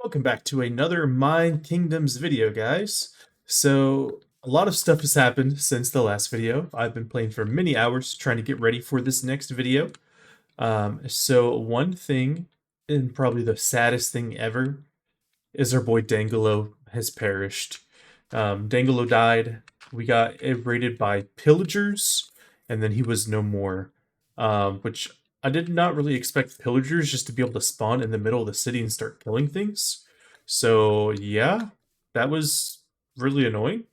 Welcome back to another Minekingdoms video, guys. So, a lot of stuff has happened since the last video. I've been playing for many hours trying to get ready for this next video. So one thing, and probably the saddest thing ever, is our boy Dangelo has perished. Dangelo died. We got raided by pillagers, and then he was no more. Which I did not really expect pillagers just to be able to spawn in the middle of the city and start killing things. So yeah, that was really annoying.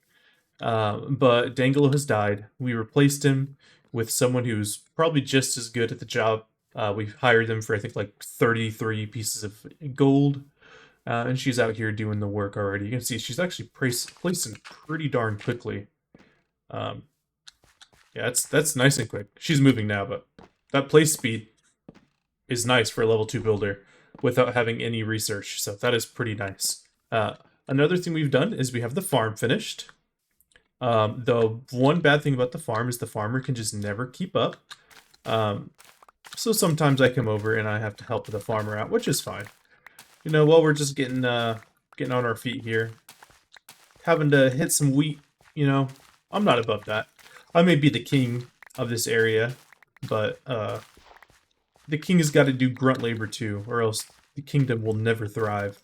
But Dangelo has died. We replaced him with someone who's probably just as good at the job. We hired them for I think like 33 pieces of gold. And she's out here doing the work already. You can see she's actually placing pretty darn quickly. Um, yeah, that's nice and quick. She's moving now, but that place speed is nice for a level 2 builder without having any research. So that is pretty nice. Another thing we've done is we have the farm finished. The one bad thing about the farm is the farmer can just never keep up. So sometimes I come over and I have to help the farmer out, which is fine. You know, while we're just getting on our feet here, having to hit some wheat, you know, I'm not above that. I may be the king of this area, but the king has got to do grunt labor too, or else the kingdom will never thrive.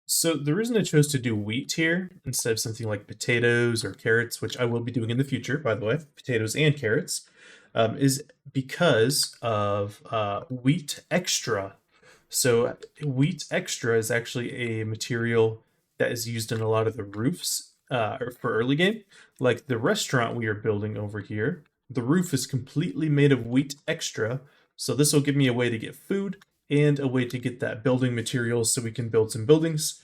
So the reason I chose to do wheat here instead of something like potatoes or carrots, which I will be doing in the future, by the way, potatoes and carrots, is because of wheat extra. So wheat extra is actually a material that is used in a lot of the roofs for early game. Like the restaurant we are building over here, the roof is completely made of wheat extra. So this will give me a way to get food and a way to get that building materials so we can build some buildings.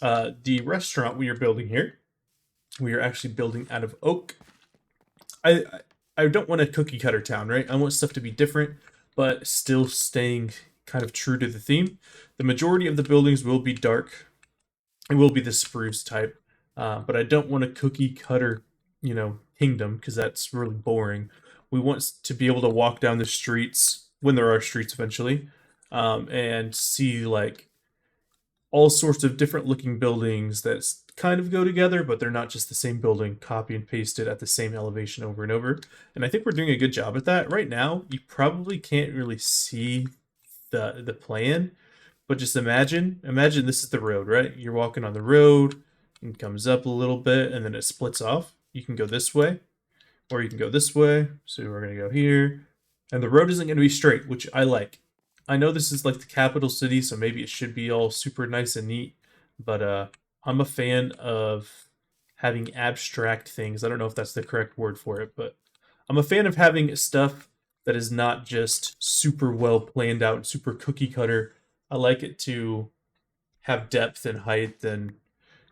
The restaurant we are building here, we are actually building out of oak. I don't want a cookie cutter town, right? I want stuff to be different, but still staying kind of true to the theme. The majority of the buildings will be dark. It will be the spruce type, but I don't want a cookie cutter, kingdom because that's really boring. We want to be able to walk down the streets when there are streets eventually, and see like all sorts of different looking buildings that kind of go together, but they're not just the same building, copy and pasted at the same elevation over and over. And I think we're doing a good job at that. Right now, you probably can't really see the plan, but just imagine this is the road, right? You're walking on the road, and it comes up a little bit, and then it splits off. You can go this way, or you can go this way. So we're gonna go here, and the road isn't gonna be straight, which I like. I know this is like the capital city, so maybe it should be all super nice and neat, but I'm a fan of having abstract things. I don't know if that's the correct word for it, but I'm a fan of having stuff that is not just super well planned out, super cookie cutter. I like it to have depth and height, and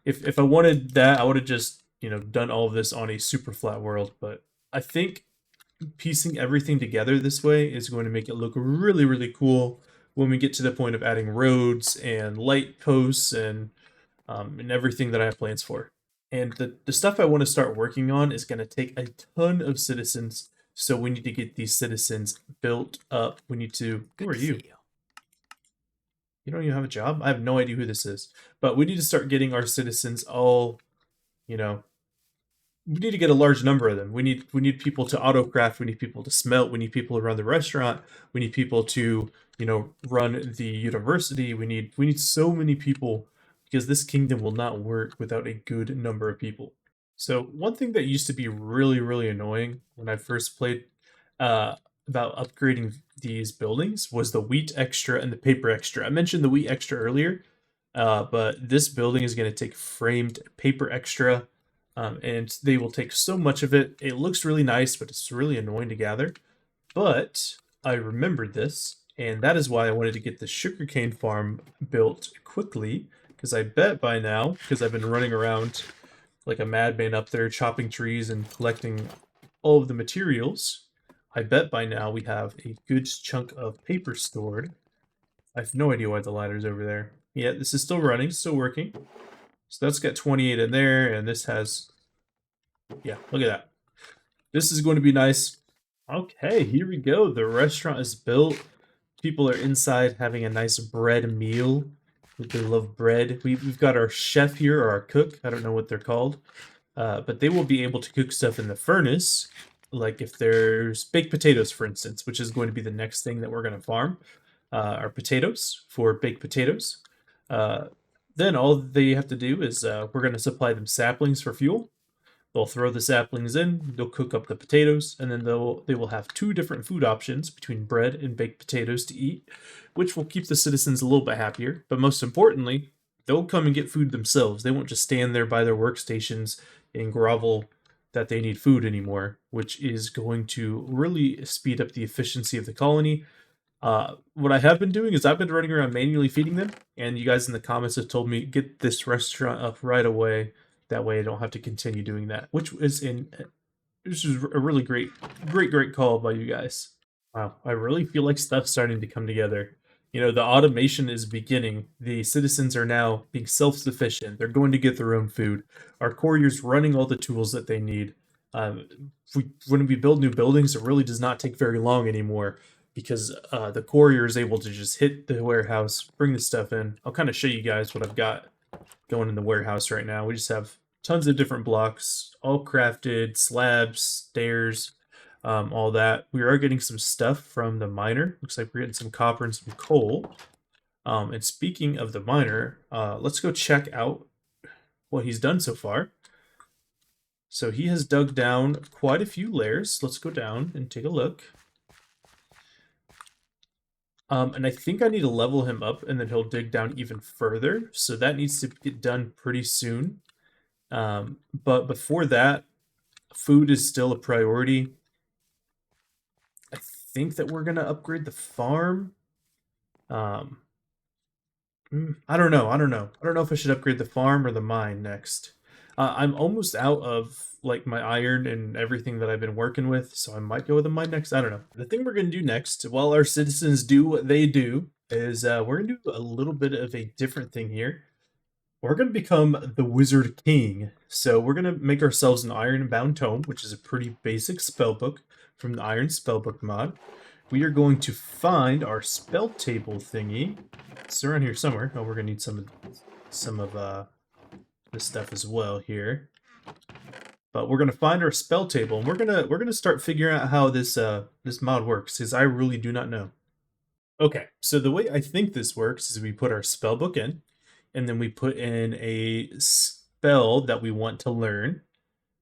if I wanted that, I would have just, done all of this on a super flat world, but I think piecing everything together this way is going to make it look really, really cool when we get to the point of adding roads and light posts and everything that I have plans for. And the stuff I want to start working on is going to take a ton of citizens. So we need to get these citizens built up. We need to. Who are you? You don't even have a job? I have no idea who this is. But we need to start getting our citizens all, you know, we need to get a large number of them. We need people to autocraft. We need people to smelt. We need people to run the restaurant. We need people to run the university. We need so many people because this kingdom will not work without a good number of people. So one thing that used to be really, really annoying when I first played about upgrading these buildings was the wheat extra and the paper extra. I mentioned the wheat extra earlier, but this building is going to take framed paper extra. And they will take so much of it. It looks really nice, but it's really annoying to gather. But I remembered this, and that is why I wanted to get the sugarcane farm built quickly, because I bet by now, because I've been running around like a madman up there chopping trees and collecting all of the materials, I bet by now we have a good chunk of paper stored. I have no idea why the ladder's over there. Yeah, this is still running, still working. So that's got 28 in there, and this has, yeah, look at that. This is going to be nice. Okay, here we go. The restaurant is built. People are inside having a nice bread meal. They love bread. We've got our chef here, or our cook. I don't know what they're called. But they will be able to cook stuff in the furnace. Like if there's baked potatoes, for instance, which is going to be the next thing that we're going to farm, are potatoes for baked potatoes. Uh, then all they have to do is we're going to supply them saplings for fuel. They'll throw the saplings in, they'll cook up the potatoes, and then they will have two different food options between bread and baked potatoes to eat, which will keep the citizens a little bit happier. But most importantly, they'll come and get food themselves. They won't just stand there by their workstations and grovel that they need food anymore, which is going to really speed up the efficiency of the colony. What I have been doing is I've been running around manually feeding them, and you guys in the comments have told me get this restaurant up right away. That way I don't have to continue doing that, which is a really great call by you guys. Wow, I really feel like stuff's starting to come together. You know, the automation is beginning. The citizens are now being self-sufficient. They're going to get their own food. Our courier's running all the tools that they need. When we build new buildings, it really does not take very long anymore because the courier is able to just hit the warehouse, bring the stuff in. I'll kind of show you guys what I've got going in the warehouse right now. We just have tons of different blocks, all crafted, slabs, stairs, all that. We are getting some stuff from the miner. Looks like we're getting some copper and some coal. And speaking of the miner, let's go check out what he's done so far. So he has dug down quite a few layers. Let's go down and take a look. And I think I need to level him up, and then he'll dig down even further. So that needs to get done pretty soon. But before that, food is still a priority. I think that we're gonna upgrade the farm. I don't know. I don't know if I should upgrade the farm or the mine next. I'm almost out of like my iron and everything that I've been working with, so I might go with the mine next. I don't know. The thing we're gonna do next, while our citizens do what they do, is we're gonna do a little bit of a different thing here. We're gonna become the Wizard King. So we're gonna make ourselves an Ironbound Tome, which is a pretty basic spell book from the Iron Spellbook mod. We are going to find our spell table thingy. It's around here somewhere. Oh, we're gonna need some of this stuff as well here. But we're gonna find our spell table, and we're gonna start figuring out how this this mod works, because I really do not know. Okay, so the way I think this works is we put our spell book in, and then we put in a spell that we want to learn.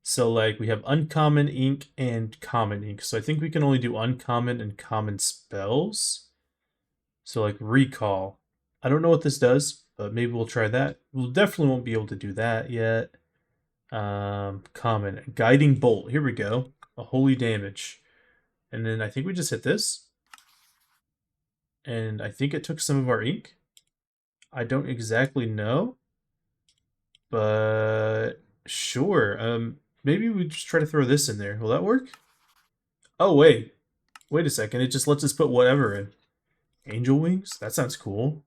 So like we have uncommon ink and common ink. So I think we can only do uncommon and common spells. So like recall. I don't know what this does, but maybe we'll try that. We'll definitely won't be able to do that yet. Common. Guiding bolt. Here we go. A holy damage. And then I think we just hit this. And I think it took some of our ink. I don't exactly know. But sure. Maybe we just try to throw this in there. Will that work? Oh, wait. Wait a second. It just lets us put whatever in. Angel wings? That sounds cool.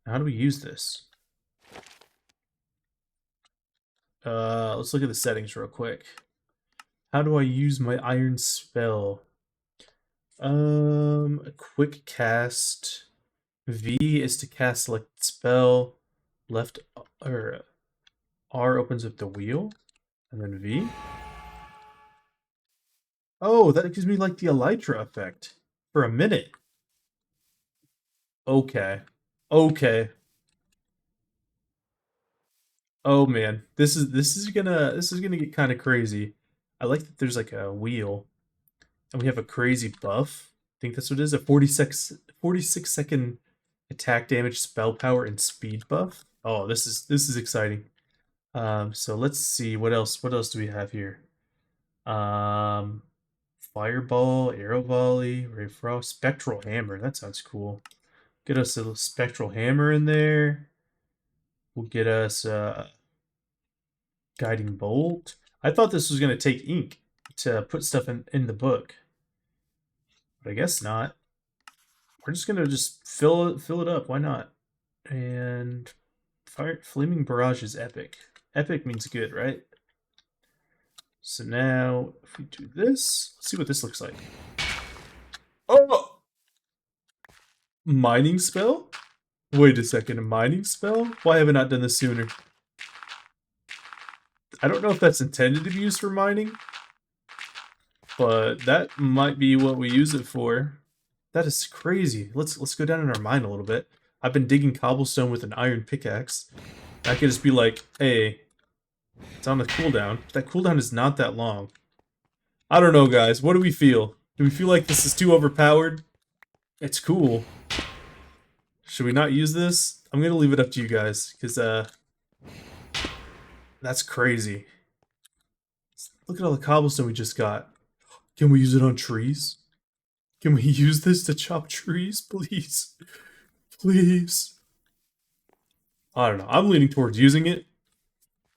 How do we use this? Let's look at the settings real quick. How do I use my iron spell? A quick cast. V is to cast select spell. Left or R opens up the wheel, and then V. Oh, that gives me like the elytra effect for a minute. Okay. Okay. Oh man, this is gonna get kind of crazy. I like that there's like a wheel, and we have a crazy buff. I think that's what it is, a 46 second attack damage, spell power, and speed buff. Oh, this is exciting. So let's see what else. What else do we have here? Um, Fireball, Arrow Volley, Ray Frost, Spectral Hammer. That sounds cool. Get us a Spectral Hammer in there. We'll get us Guiding Bolt. I thought this was going to take ink to put stuff in the book, but I guess not. We're just going to just fill it up. Why not? And Flaming Barrage is epic. Epic means good, right? So now, if we do this, let's see what this looks like. Oh! Mining spell? Wait a second, a mining spell? Why have I not done this sooner? I don't know if that's intended to be used for mining, but that might be what we use it for. That is crazy. Let's go down in our mine a little bit. I've been digging cobblestone with an iron pickaxe. I could just be like, hey, it's on the cooldown. That cooldown is not that long. I don't know, guys. What do we feel? Do we feel like this is too overpowered? It's cool. Should we not use this? I'm gonna leave it up to you guys, because that's crazy. Look at all the cobblestone we just got. Can we use it on trees? Can we use this to chop trees, please? Please. I don't know. I'm leaning towards using it.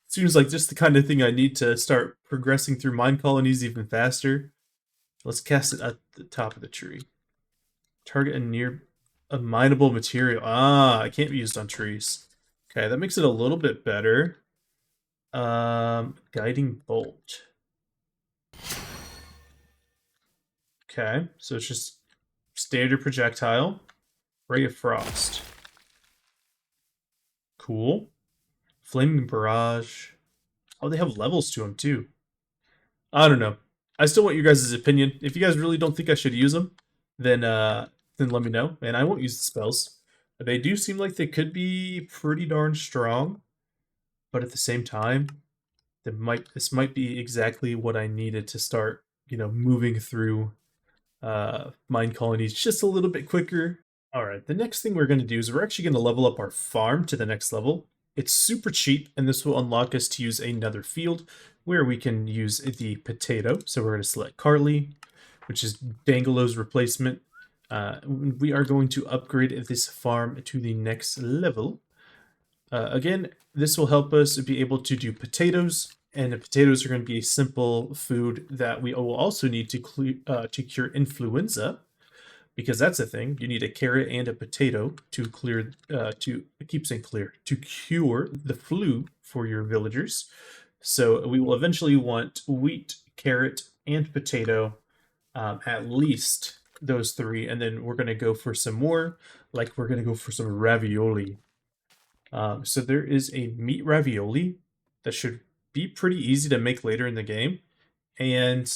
Seems like just the kind of thing I need to start progressing through Minecolonies even faster. Let's cast it at the top of the tree. Target a mineable material. Ah, it can't be used on trees. Okay, that makes it a little bit better. Guiding bolt. Okay, so it's just standard projectile. Ray of frost. Cool. Flaming barrage. Oh, they have levels to them too. I don't know. I still want your guys' opinion. If you guys really don't think I should use them, then let me know, and I won't use the spells. They do seem like they could be pretty darn strong, but at the same time, this might be exactly what I needed to start, moving through Minecolonies just a little bit quicker. All right, the next thing we're going to do is we're actually going to level up our farm to the next level. It's super cheap, and this will unlock us to use another field where we can use the potato. So we're going to select Carly, which is Dangalo's replacement. We are going to upgrade this farm to the next level. Again, this will help us be able to do potatoes, and the potatoes are going to be a simple food that we will also need to cure influenza, because that's a thing. You need a carrot and a potato to to cure the flu for your villagers. So we will eventually want wheat, carrot, and potato, at least those three, and then we're going to go for some more, like we're going to go for some ravioli. So there is a meat ravioli that should be pretty easy to make later in the game, and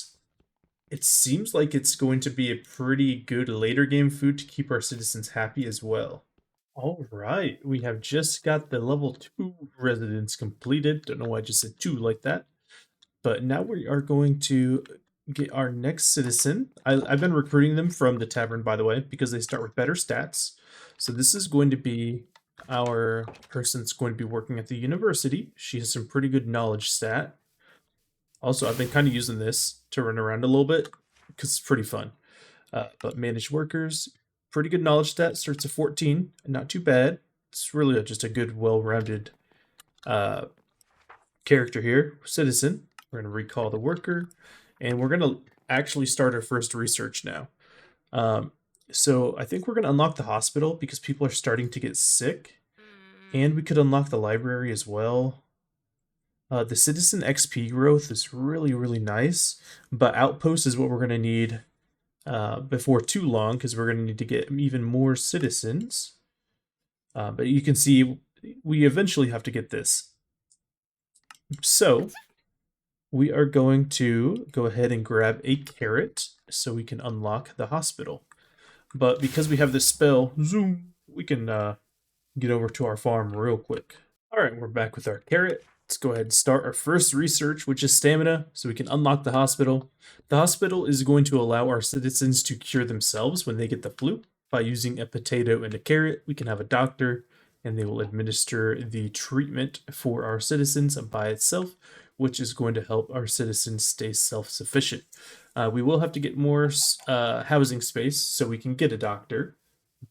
it seems like it's going to be a pretty good later game food to keep our citizens happy as well. All right, we have just got the level 2 residence completed. Don't know why I just said 2 like that. But now we are going to get our next citizen. I've been recruiting them from the tavern, by the way, because they start with better stats. So this is going to be our person that's going to be working at the university. She has some pretty good knowledge stat. Also, I've been kind of using this to run around a little bit because it's pretty fun. But managed workers, pretty good knowledge stat, starts at 14, not too bad. It's really just a good, well-rounded character here. Citizen. We're going to recall the worker, and we're going to actually start our first research now. So I think we're going to unlock the hospital because people are starting to get sick, and we could unlock the library as well. The citizen XP growth is really, really nice, but outpost is what we're going to need before too long, because we're going to need to get even more citizens. But you can see we eventually have to get this. So we are going to go ahead and grab a carrot so we can unlock the hospital. But because we have this spell, zoom, we can get over to our farm real quick. All right, we're back with our carrot. Let's go ahead and start our first research, which is stamina, so we can unlock the hospital. The hospital is going to allow our citizens to cure themselves when they get the flu. By using a potato and a carrot, we can have a doctor, and they will administer the treatment for our citizens by itself, which is going to help our citizens stay self-sufficient. We will have to get more housing space so we can get a doctor,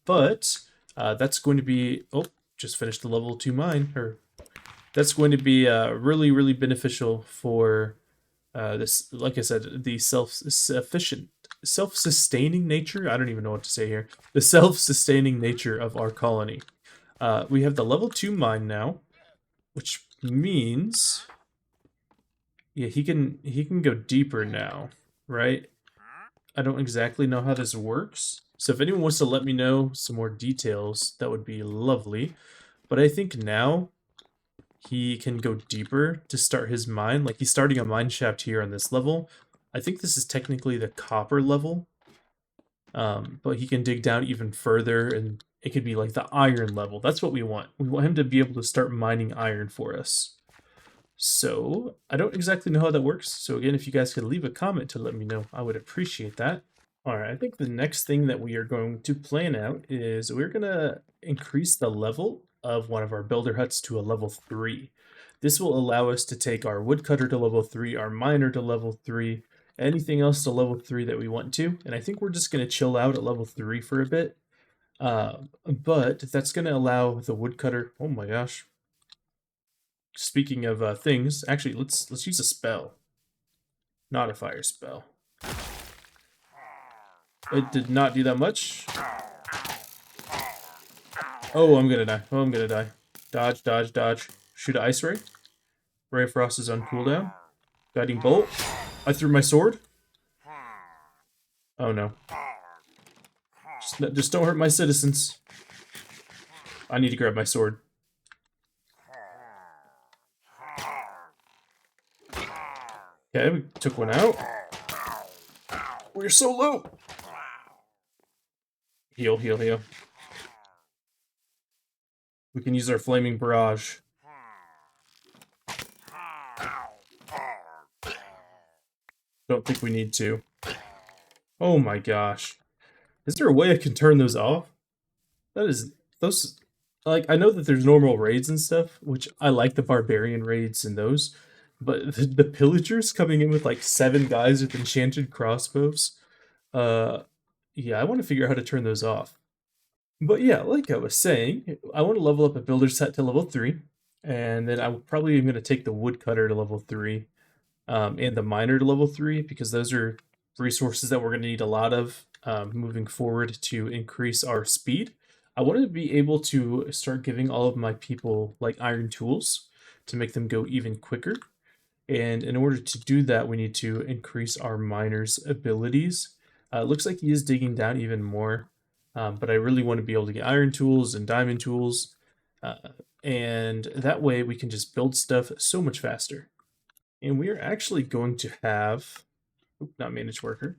but that's going to be... Oh, just finished the level 2 mine, that's going to be really, really beneficial for this, like I said, the self-sustaining nature. I don't even know what to say here. The self-sustaining nature of our colony. We have the level 2 mine now, which means, yeah, he can go deeper now, right? I don't exactly know how this works. So if anyone wants to let me know some more details, that would be lovely. But I think now he can go deeper to start his mine. Like, he's starting a mine shaft here on this level. I think this is technically the copper level. But he can dig down even further, and it could be like the iron level. That's what we want. We want him to be able to start mining iron for us. So I don't exactly know how that works. So again, if you guys could leave a comment to let me know, I would appreciate that. All right, I think the next thing that we are going to plan out is we're going to increase the level of one of our builder huts to a level 3. This will allow us to take our woodcutter to level 3, our miner to level 3, anything else to level 3 that we want to. And I think we're just going to chill out at level 3 for a bit. But that's going to allow the woodcutter... Oh my gosh. Speaking of things, actually, let's use a spell. Not a fire spell. It did not do that much. Oh, I'm gonna die. Oh, I'm gonna die. Dodge, dodge, dodge. Shoot an ice ray. Ray of Frost is on cooldown. Guiding bolt. I threw my sword. Oh no. Just don't hurt my citizens. I need to grab my sword. Okay, we took one out. We're so low. Heal, heal, heal. We can use our flaming barrage. Don't think we need to. Oh my gosh. Is there a way I can turn those off? Those, like, I know that there's normal raids and stuff, which I like the barbarian raids and those, but the pillagers coming in with like 7 guys with enchanted crossbows, yeah, I want to figure out how to turn those off. But yeah, like I was saying, I want to level up a builder set to level 3, and then I'm probably going to take the woodcutter to level 3, and the miner to level 3, because those are resources that we're going to need a lot of moving forward to increase our speed. I want to be able to start giving all of my people like iron tools to make them go even quicker. And in order to do that, we need to increase our miner's abilities. It looks like he is digging down even more, but I really want to be able to get iron tools and diamond tools. And that way we can just build stuff so much faster. And we are actually going to have, not managed worker.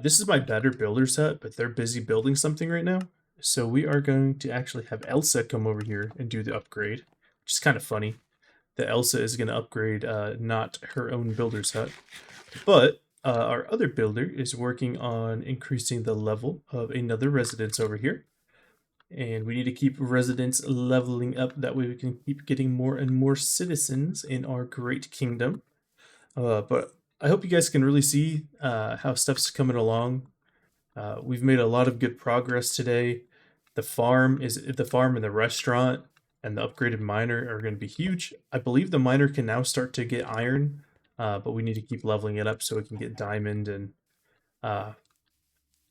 This is my better builder set, but they're busy building something right now. So we are going to actually have Elsa come over here and do the upgrade, which is kind of funny that Elsa is going to upgrade not her own builder's hut. But our other builder is working on increasing the level of another residence over here. And we need to keep residents leveling up. That way we can keep getting more and more citizens in our great kingdom. But I hope you guys can really see how stuff's coming along. We've made a lot of good progress today. The farm and the restaurant and the upgraded miner are going to be huge. I believe the miner can now start to get iron, but we need to keep leveling it up so it can get diamond. And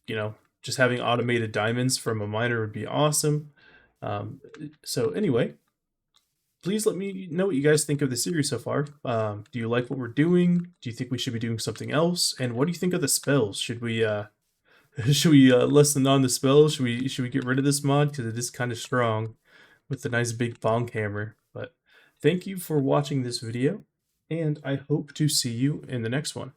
you know, just having automated diamonds from a miner would be awesome. So anyway, please let me know what you guys think of the series so far. Do you like what we're doing? Do you think we should be doing something else? And what do you think of the spells? Should we lessen on the spells? Should we get rid of this mod, because it is kind of strong with the nice big bonk hammer? But thank you for watching this video, and I hope to see you in the next one.